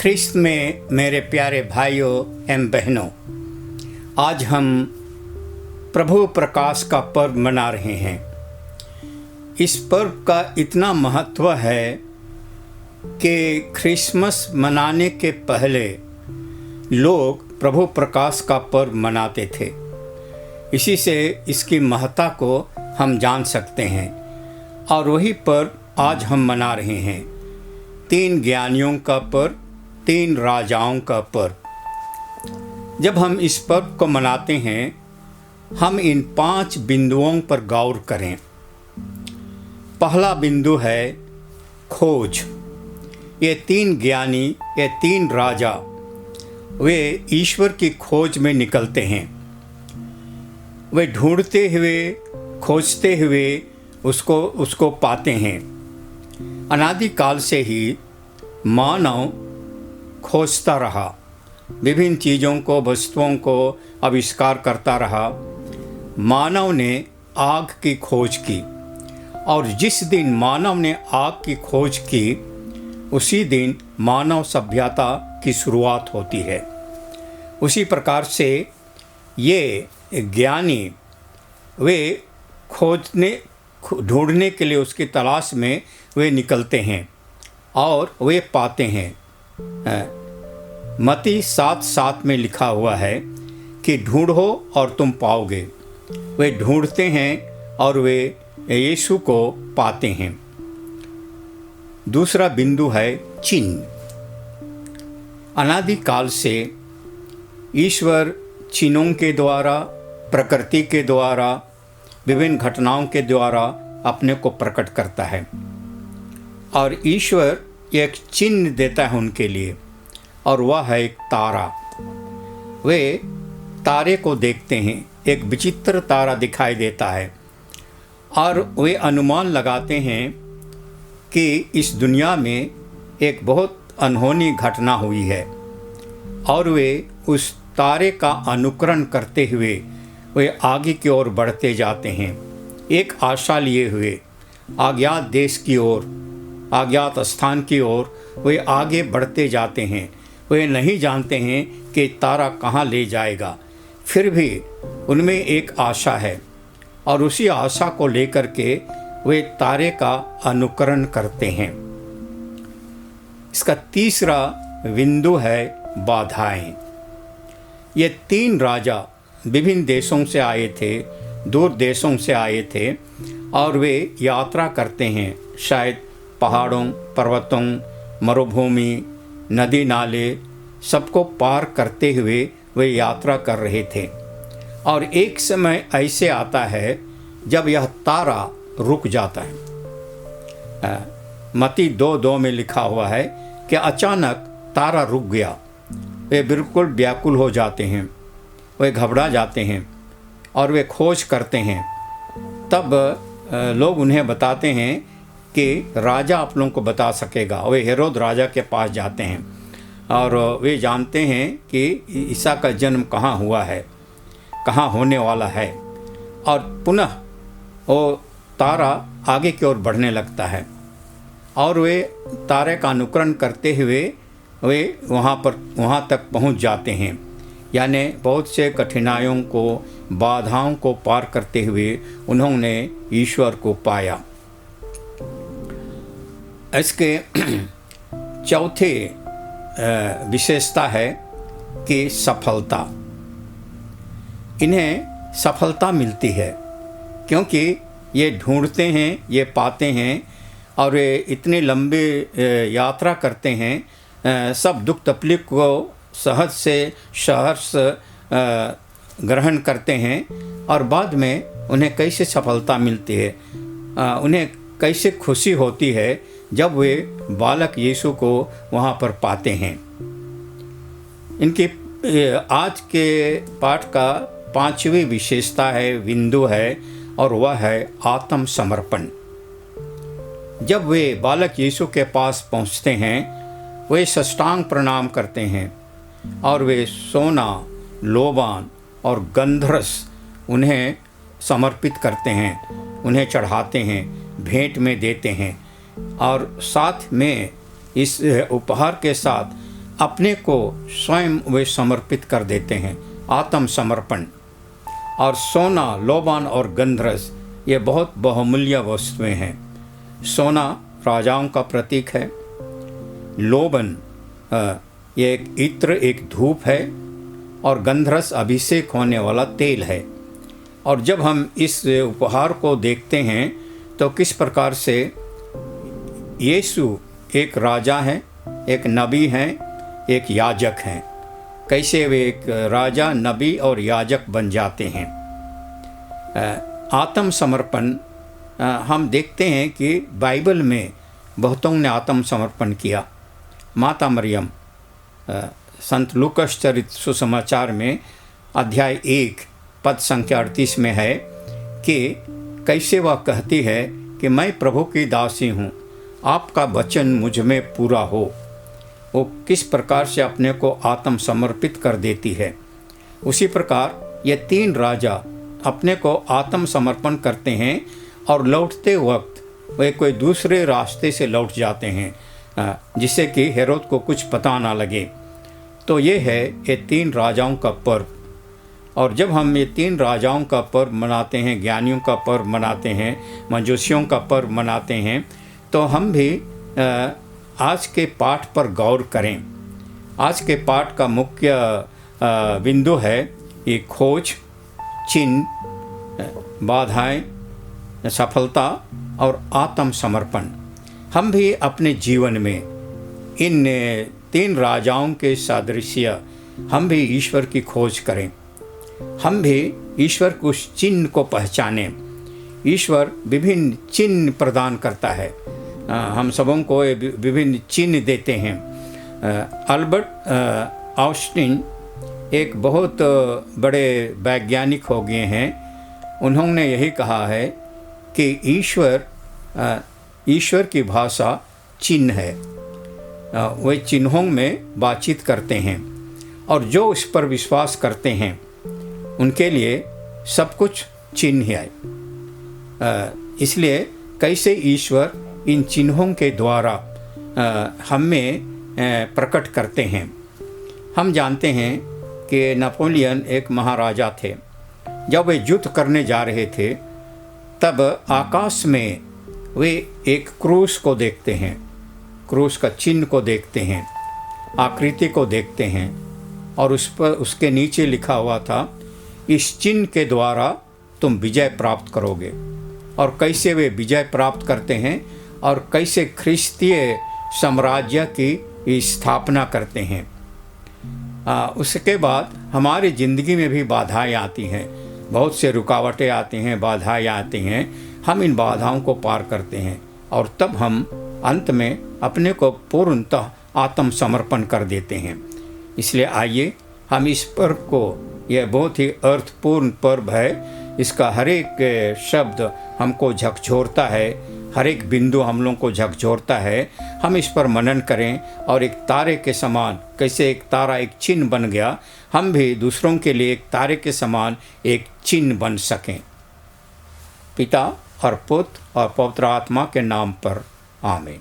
ख्रिस्त में मेरे प्यारे भाइयों एवं बहनों, आज हम प्रभु प्रकाश का पर्व मना रहे हैं। इस पर्व का इतना महत्व है कि क्रिसमस मनाने के पहले लोग प्रभु प्रकाश का पर्व मनाते थे। इसी से इसकी महत्ता को हम जान सकते हैं और वही पर्व आज हम मना रहे हैं। 3 ज्ञानियों का पर्व, 3 राजाओं का पर्व। जब हम इस पर्व को मनाते हैं, हम इन 5 बिंदुओं पर गौर करें। पहला बिंदु है खोज। ये 3 ज्ञानी, ये 3 राजा, वे ईश्वर की खोज में निकलते हैं। वे ढूंढते हुए, खोजते हुए उसको पाते हैं। अनादिकाल से ही मानव खोजता रहा, विभिन्न चीज़ों को, वस्तुओं को आविष्कार करता रहा। मानव ने आग की खोज की और जिस दिन मानव ने आग की खोज की, उसी दिन मानव सभ्यता की शुरुआत होती है। उसी प्रकार से ये ज्ञानी वे ढूंढने के लिए, उसकी तलाश में वे निकलते हैं और वे पाते हैं। मत्ती 7:7 में लिखा हुआ है कि ढूंढो और तुम पाओगे। वे ढूंढते हैं और वे यीशु को पाते हैं। दूसरा बिंदु है चिन्ह। अनादिकाल से ईश्वर चिन्हों के द्वारा, प्रकृति के द्वारा, विभिन्न घटनाओं के द्वारा अपने को प्रकट करता है और ईश्वर एक चिन्ह देता है उनके लिए, और वह है एक तारा। वे तारे को देखते हैं, एक विचित्र तारा दिखाई देता है और वे अनुमान लगाते हैं कि इस दुनिया में एक बहुत अनहोनी घटना हुई है और वे उस तारे का अनुकरण करते हुए वे आगे की ओर बढ़ते जाते हैं। एक आशा लिए हुए अज्ञात देश की ओर, अज्ञात स्थान की ओर वे आगे बढ़ते जाते हैं। वे नहीं जानते हैं कि तारा कहाँ ले जाएगा, फिर भी उनमें एक आशा है और उसी आशा को लेकर के वे तारे का अनुकरण करते हैं। इसका तीसरा बिंदु है बाधाएं। ये 3 राजा विभिन्न देशों से आए थे, दूर देशों से आए थे और वे यात्रा करते हैं। शायद पहाड़ों, पर्वतों, मरुभूमि, नदी नाले सबको पार करते हुए वे यात्रा कर रहे थे। और एक समय ऐसे आता है जब यह तारा रुक जाता है। मत्ती 2:2 में लिखा हुआ है कि अचानक तारा रुक गया। वे बिल्कुल व्याकुल हो जाते हैं, वे घबरा जाते हैं और वे खोज करते हैं। तब लोग उन्हें बताते हैं कि राजा आप लोगों को बता सकेगा। वे हेरोद राजा के पास जाते हैं और वे जानते हैं कि ईसा का जन्म कहाँ हुआ है, कहाँ होने वाला है। और पुनः वो तारा आगे की ओर बढ़ने लगता है और वे तारे का अनुकरण करते हुए वे वहाँ तक पहुँच जाते हैं। यानी बहुत से कठिनाइयों को, बाधाओं को पार करते हुए उन्होंने ईश्वर को पाया। इसके चौथे विशेषता है कि सफलता। इन्हें सफलता मिलती है क्योंकि ये ढूंढते हैं, ये पाते हैं और ये इतने लंबे यात्रा करते हैं। सब दुख तकलीफ को सहज से सहर्ष ग्रहण करते हैं और बाद में उन्हें कैसे सफलता मिलती है, उन्हें कैसे खुशी होती है जब वे बालक यीशु को वहाँ पर पाते हैं। इनकी आज के पाठ का 5वीं विशेषता है, बिंदु है, और वह है आत्मसमर्पण। जब वे बालक यीशु के पास पहुँचते हैं, वे साष्टांग प्रणाम करते हैं और वे सोना, लोबान और गंधरस उन्हें समर्पित करते हैं, उन्हें चढ़ाते हैं, भेंट में देते हैं और साथ में इस उपहार के साथ अपने को स्वयं वे समर्पित कर देते हैं, आत्मसमर्पण। और सोना, लोबान और गंधरस ये बहुत बहुमूल्य वस्तुएं हैं। सोना राजाओं का प्रतीक है, लोबन ये एक इत्र, एक धूप है, और गंधरस अभिषेक होने वाला तेल है। और जब हम इस उपहार को देखते हैं तो किस प्रकार से यीशु एक राजा हैं, एक नबी हैं, एक याजक हैं, कैसे वे एक राजा, नबी और याजक बन जाते हैं। आत्मसमर्पण हम देखते हैं कि बाइबल में बहुतों ने आत्मसमर्पण किया। माता मरियम संत लूकस चरित सुसमाचार में अध्याय 1 पद संख्या 38 में है कि कैसे वह कहती है कि मैं प्रभु की दासी हूँ, आपका वचन मुझ में पूरा हो। वो किस प्रकार से अपने को आत्मसमर्पित कर देती है। उसी प्रकार ये 3 राजा अपने को आत्मसमर्पण करते हैं और लौटते वक्त वे कोई दूसरे रास्ते से लौट जाते हैं, जिससे कि हेरोद को कुछ पता ना लगे। तो ये है ये 3 राजाओं का पर्व। और जब हम ये 3 राजाओं का पर्व मनाते हैं, ज्ञानियों का पर्व मनाते हैं, मजूसियों का पर्व मनाते हैं, तो हम भी आज के पाठ पर गौर करें। आज के पाठ का मुख्य बिंदु है ये खोज, चिन्ह, बाधाएं, सफलता और आत्मसमर्पण। हम भी अपने जीवन में इन 3 राजाओं के सादृश्य हम भी ईश्वर की खोज करें। हम भी ईश्वर के उस चिन्ह को पहचानें। ईश्वर विभिन्न चिन्ह प्रदान करता है, हम सबों को विभिन्न चिन्ह देते हैं। अल्बर्ट आइंस्टीन एक बहुत बड़े वैज्ञानिक हो गए हैं। उन्होंने यही कहा है कि ईश्वर की भाषा चिन्ह है। वे चिन्हों में बातचीत करते हैं और जो उस पर विश्वास करते हैं उनके लिए सब कुछ चिन्ह है। इसलिए कैसे ईश्वर इन चिन्हों के द्वारा हमें प्रकट करते हैं। हम जानते हैं कि नेपोलियन एक महाराजा थे। जब वे युद्ध करने जा रहे थे तब आकाश में वे एक क्रूस को देखते हैं, क्रूस का चिन्ह को देखते हैं, आकृति को देखते हैं, और उस पर उसके नीचे लिखा हुआ था, इस चिन्ह के द्वारा तुम विजय प्राप्त करोगे। और कैसे वे विजय प्राप्त करते हैं और कैसे ख्रिस्तीय साम्राज्य की स्थापना करते हैं। उसके बाद हमारी ज़िंदगी में भी बाधाएं आती हैं, बहुत से रुकावटें आती हैं, बाधाएं आती हैं। हम इन बाधाओं को पार करते हैं और तब हम अंत में अपने को पूर्णतः आत्मसमर्पण कर देते हैं। इसलिए आइए हम इस पर्व को, यह बहुत ही अर्थपूर्ण पर्व है, इसका हर एक शब्द हमको झकझोरता है, हर एक बिंदु हम लोगों को झकझोरता है। हम इस पर मनन करें और एक तारे के समान, कैसे एक तारा एक चिन्ह बन गया, हम भी दूसरों के लिए एक तारे के समान एक चिन्ह बन सकें। पिता और पुत्र और पवित्र आत्मा के नाम पर आमीन।